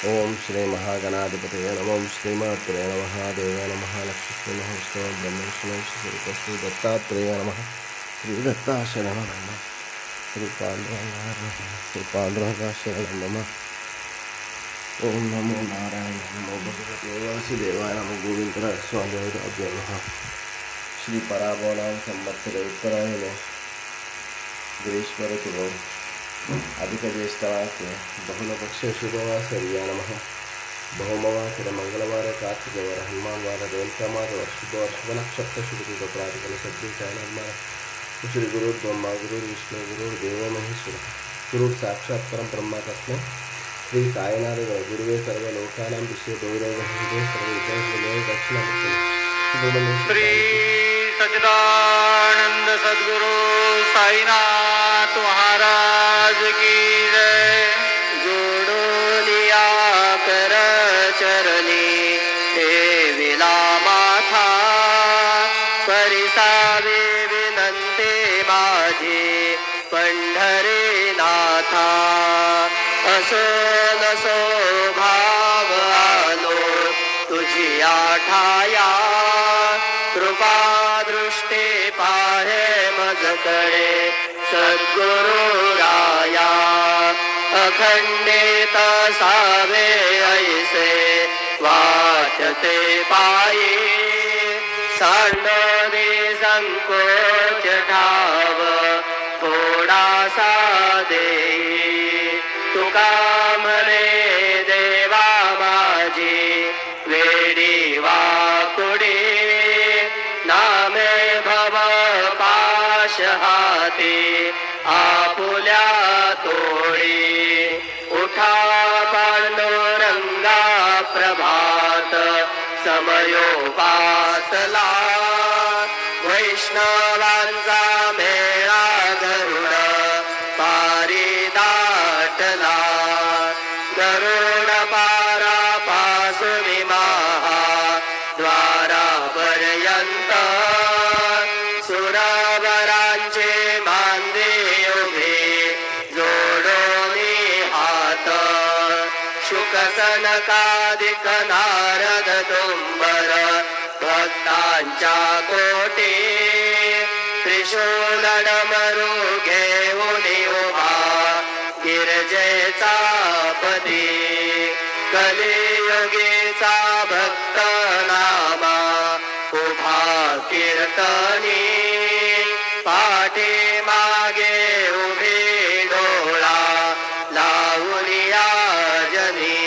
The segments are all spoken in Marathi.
ओम श्री महागणाधिपतये नमः। ओम श्रीमात्रे नमः। देवाय नमः। लक्ष्मी नमः। विष्णु ब्रह्मेश्वर श्री दत्तात्रेय नमः। श्री दत्ताशरण नमः। श्री पांडुरंगाशरण नमः। ओम नमो नारायण नमो भगवते वासुदेवाय नमो गोविंदराज स्वामी नमः। श्री पराबोणां संवत्सरे उत्तरायणे ग्रीष्म ऋतुः अधिकज्येष्ठमासे बहुलपक्षे शुभवासर्या नमः। बहुमवासर मंगलवार कार्तिकवार हनुमानवार रेवंतमास शुभ नक्षत्र शुभ प्रातिकल सद्दिशायनवार श्री गुरु ब्रह्मा गुरु विष्णु गुरु देवो महेश्वर गुरु साक्षात् परम ब्रह्मा तस्मै श्री साईनाथ गुरुवे सर्वलोकानां विषय गौरव सर्व दक्षिणामूर्ति श्री सच्चिदानंद सद्गुरु साईनाथ महाराज की जय। जोडो लिया कर चरणी ठेविला माथा परिसावे विनंते माझे पंढरी नाथा। असो नसो भाव आलो तुझी आठाया कृपा दृष्टी पाहे मजकडे सद्गुरु राया। अखंडित सावे ऐसे वाटते पायी सांडोनी संकोच ठाव थोडासा देई। तुका म्हणे देवा माझी वेडी वाकुडी नामे भव पाश हाती आपुल्या तोडी। उठा पांडुरंगा प्रभात समयोपातला वैष्णवांचा मेळा गरुड पारी दाटला। गरुड पारा पासून महा द्वारापर्यंत सुरवरांचे मांदे उभे जोडोनी हात। शुक सनकादिक नारद तुंबर भक्तांच्या कोटी त्रिशूल डमरू घेऊन उभा गिरजेचा पदी। कलियुगीचा भक्त नामा उभा कीर्तनी पाठी मागे उभे डोळा लावूनिया जनी।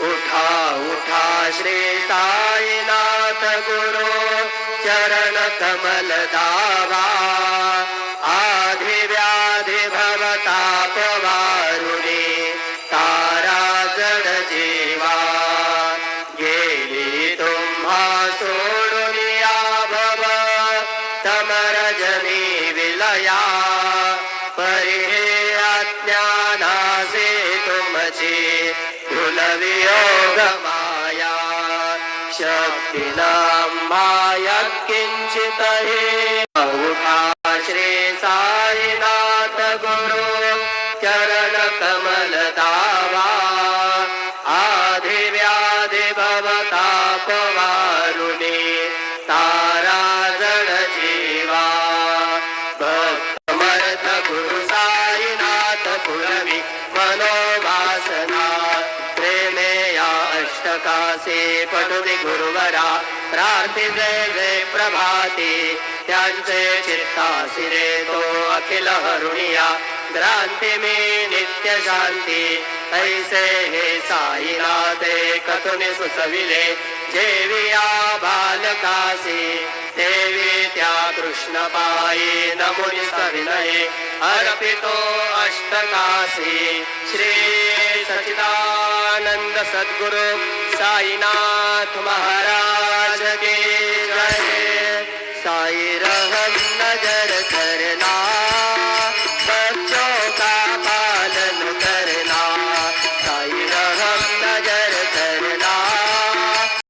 उठा उठा श्री साईनाथ गुरु चरण कमल दावा। आधी व्याधी भवताप वारुणी तारा जड जीवा। गेली तुम्हा सोडून या भव तमरजनी विलया। परिहे अज्ञानासे तुमची भूलवियोग माया। शक्तीनां माया किंचित हे। उठा श्री साईनाथ गुरु चरण कमल दावा। आधी व्याधी भवताप वारुणी तारा जड जीवा। भक्तमर्थ गुरु साईनाथ पुरवी मनोवासना। प्रेमे या अष्टकासे पटुदि गुरुवरा प्रार्थी जय जय प्रभाती। त्यांचे चित्तासी रे तो अखिल हरुणिया ग्रांती मी नित्य शांती। ऐसे हे साईनाथे कथुनि सुचविले जेविया बालकासी। देवी त्या कृष्ण पायी नमुनि सविनये अर्पितो अष्टकासी। श्री सच्चिदानंद सद्गुरु साईनाथ महाराज की जय। साई रह